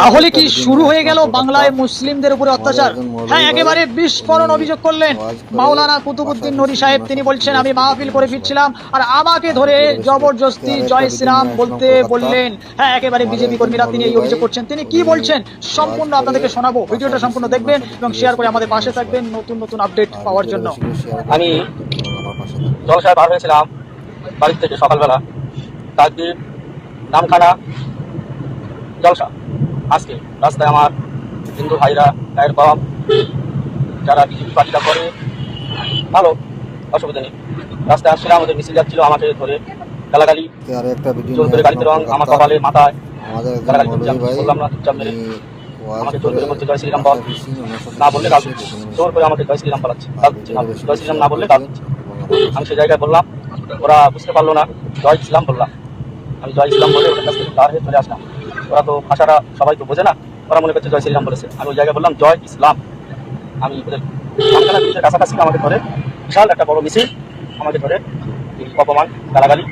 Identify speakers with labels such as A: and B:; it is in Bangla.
A: তাহলে কি শুরু হয়ে গেল বাংলায় মুসলিমদের উপরে অত্যাচার? হ্যাঁ, একেবারে বিস্ফোরণ অভিযোগ করলেন মাওলানা কুতুবউদ্দিন নূরী সাহেব। তিনি বলছেন, আমি মাহফিল করে ফিরছিলাম আর আমাকে ধরে জবরদস্তি জয় শ্রীরাম বলতে বললেন। হ্যাঁ, একেবারে বিজেপি কর্মীরা তিনি এই অভিযোগ করছেন। তিনি কি বলছেন সম্পূর্ণ আপনাদেরকে শোনাবো। ভিডিওটা সম্পূর্ণ দেখবেন এবং শেয়ার করে আমাদের পাশে থাকবেন নতুন নতুন আপডেট পাওয়ার জন্য।
B: আমি জলসায় বার হয়েছিলাম বাড়ির থেকে সকালবেলা, তাকবীর, নামখানা, জলসা। আজকে রাস্তায় আমার হিন্দু ভাইরা, গায়ের কম, যারা বিজেপি পার্টিটা করে, ভালো, অসুবিধা নেই। রাস্তায় আসছিলাম, ওদের মিছিল যাচ্ছিল, আমাকে ধরে গালাগালি, জোর করে গাড়িতে রং, আমার কপালে, মাথায় গালাগালি করছে। আমি বললাম না, চুপচাপ মেরে আমাকে জোর করে বলছে জয় শ্রীরাম বল, না বললে গাল দিচ্ছে। জোর করে আমাকে জয় শ্রীরাম বলাচ্ছে, গাল দিচ্ছে, জয় শ্রীরাম না বললে গাল দিচ্ছে। আমি সেই জায়গায় বললাম, ওরা বুঝতে পারলো না, জয় ইসলাম বললাম। আমি জয় ইসলাম বলে ওদের কাছ থেকে তার হয়ে চলে আসলাম। ওরা তো ভাষাটা সবাই তো বোঝে না, ওরা মনে করছে জয় শ্রীরাম বলেছে। আমি ওই জায়গায় বললাম জয় ইসলাম। আমি ওদের কাছাকাছি আমাকে ধরে বিশাল একটা বড় মিছিল, আমাকে ধরে অপমান, গালাগালি